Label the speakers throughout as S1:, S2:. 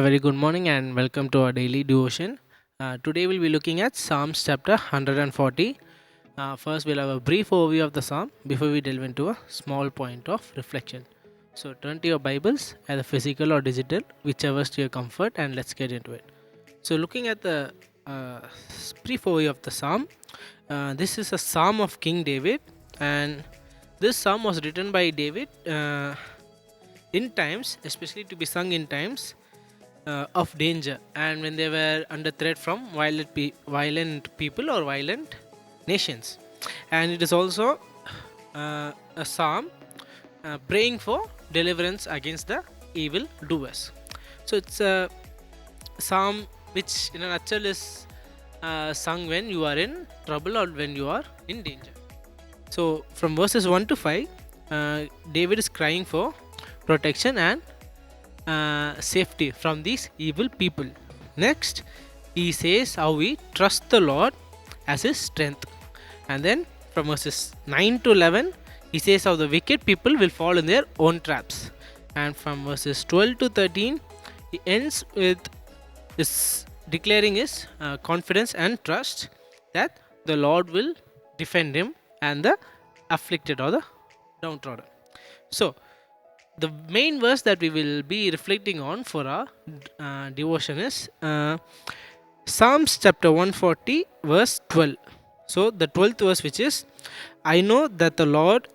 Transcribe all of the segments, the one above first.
S1: A very good morning and welcome to our daily devotion. Today we'll be looking at Psalms chapter 140. First, we'll have a brief overview of the psalm before we delve into a small point of reflection. So, turn to your Bibles, either physical or digital, whichever's to your comfort, and let's get into it. So, looking at the brief overview of the psalm, this is a psalm of King David, and this psalm was written by David in times, especially to be sung in times of danger, and when they were under threat from violent people or violent nations. And it is also a psalm praying for deliverance against the evil doers. So it's a psalm which in a nutshell is sung when you are in trouble or when you are in danger. So from verses 1 to 5, David is crying for protection and safety from these evil people. Next, he says how we trust the Lord as his strength. And then from verses 9 to 11, he says how the wicked people will fall in their own traps. And from verses 12 to 13, he ends with his declaring his confidence and trust that the Lord will defend him and the afflicted or the downtrodden. So, the main verse that we will be reflecting on for our devotion is Psalms chapter 140 verse 12. So the 12th verse, which is, I know that the Lord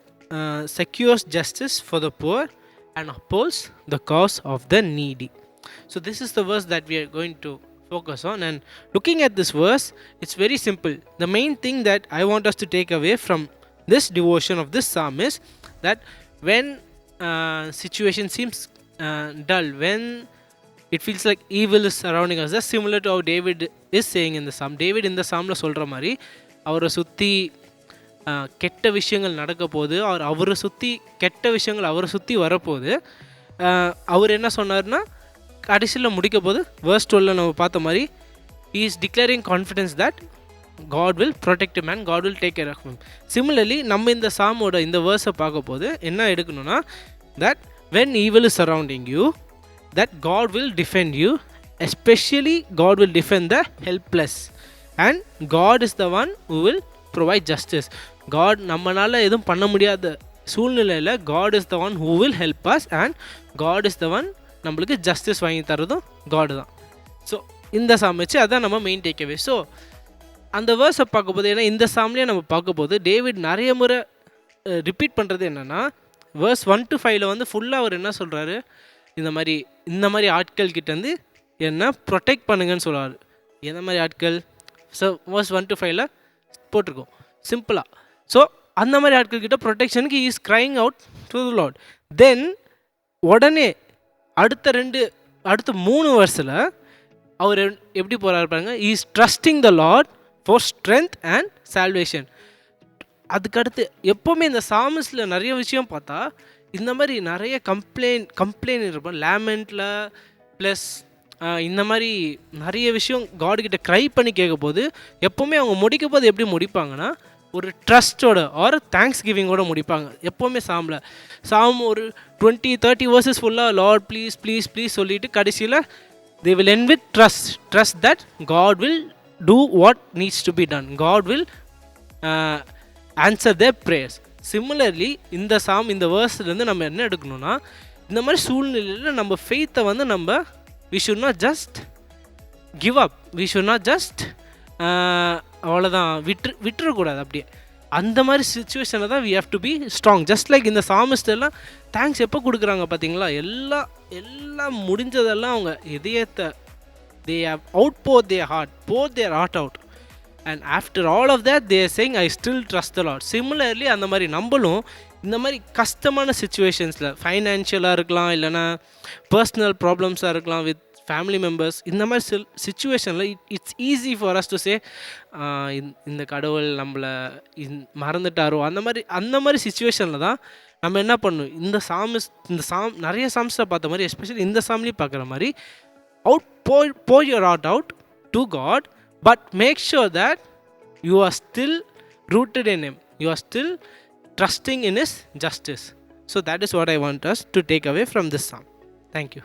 S1: secures justice for the poor and upholds the cause of the needy. So this is the verse that we are going to focus on, and looking at this verse, it's very simple. The main thing that I want us to take away from this devotion of this psalm is that when situation seems dull, when it feels like evil is surrounding us, that's similar to how David is saying in the psalm. David in the psalmல சொல்கிற மாதிரி அவரை சுற்றி கெட்ட விஷயங்கள் நடக்க போகுது, அவரை சுற்றி கெட்ட விஷயங்கள் அவரை சுற்றி வரப்போகுது. அவர் என்ன சொன்னார்னா கடைசியில் முடிக்க போது வேர்ஸ் 12 நம்ம பார்த்த மாதிரி he is declaring confidence that God will protect him and God will take care of him. Similarly, நம்ம இந்த சாமோட இந்த வேர்ஸை பார்க்க போது என்ன எடுக்கணும்னா that when evil is surrounding you, that God will defend you, especially God will defend the helpless, and God is the one who will provide justice. God நம்மனால எதுவும் பண்ண முடியாத சூழ்நிலையில் God is the one who will help us, and God is the one நம்மளுக்கு justice வாங்கி தரதும் God தான். So இந்த சாம் வச்சு அதான் நம்ம மெயின் டேக்அவே. ஸோ அந்த வேர்ஸை பார்க்க போது, ஏன்னா இந்த சாம்லேயே நம்ம பார்க்க போது டேவிட் நிறைய முறை ரிப்பீட் பண்ணுறது என்னென்னா, வேர்ஸ் 1 to 5 வந்து ஃபுல்லாக அவர் என்ன சொல்கிறாரு, இந்த மாதிரி ஆட்கள் கிட்டேருந்து என்ன ப்ரொடெக்ட் பண்ணுங்கன்னு சொல்கிறார். எந்த மாதிரி ஆட்கள்? ஸோ வேர்ஸ் 1 to 5 போட்டிருக்கோம் சிம்பிளாக. ஸோ அந்த மாதிரி ஆட்கள் கிட்ட ப்ரொடெக்ஷனுக்கு is crying out to the Lord. Then உடனே அடுத்த 3 வருஷத்தில் அவர் எப்படி போகிறாரு பாருங்க, is trusting the Lord for strength and salvation. அதுக்கடுத்து எப்போவுமே இந்த சாமஸில் நிறைய விஷயம் பார்த்தா இந்த மாதிரி நிறைய கம்ப்ளைண்ட் இருப்போம் லேமெண்ட்டில், ப்ளஸ் இந்த மாதிரி நிறைய விஷயம் காட்கிட்ட க்ரை பண்ணி கேட்க போது எப்போவுமே அவங்க முடிக்க போது எப்படி முடிப்பாங்கன்னா ஒரு ட்ரஸ்ட்டோட ஆர் தேங்க்ஸ் கிவிங்கோட முடிப்பாங்க. எப்போவுமே சாம் ஒரு 20-30 verses ஃபுல்லாக லார்ட் ப்ளீஸ் ப்ளீஸ் ப்ளீஸ் சொல்லிவிட்டு கடைசியில் they will end with trust that God will do what needs to be done. God will answer their prayers. Similarly, இந்த வேர்ஸ்லேருந்து நம்ம என்ன எடுக்கணும்னா, இந்த மாதிரி சூழ்நிலையில் நம்ம ஃபெய்த்தை வந்து we should not just give up, we should not just அவ்வளோதான் விட்டுறக்கூடாது. அப்படியே அந்த மாதிரி சுச்சுவேஷனில் தான் we have to be strong. just like இந்த சாமிஸ்டெல்லாம் தேங்க்ஸ் எப்போ கொடுக்குறாங்க பார்த்தீங்களா, எல்லாம் முடிஞ்சதெல்லாம் அவங்க இதயத்தை they have poured their heart out, and after all of that they are saying I still trust the Lord. Similarly, அந்த மாதிரி நம்மளும் இந்த மாதிரி கஷ்டமான சுச்சுவேஷன்ஸில் ஃபைனான்ஷியலாக இருக்கலாம், இல்லைனா பர்சனல் ப்ராப்ளம்ஸாக இருக்கலாம் வித் ஃபேமிலி மெம்பர்ஸ், இந்த மாதிரி சுச்சுவேஷனில் it's easy for us to say இந்த கடவுள் நம்மளை மறந்துட்டாரோ, அந்த மாதிரி சுச்சுவேஷனில் தான் நம்ம என்ன பண்ணணும், இந்த சாம் நிறைய சாம்ஸில் பார்த்த மாதிரி எஸ்பெஷலி இந்த சாம்லேயும் பார்க்குற மாதிரி pour your heart out to God, but make sure that you are still rooted in him, you are still trusting in his justice. So that is what I want us to take away from this psalm. Thank you.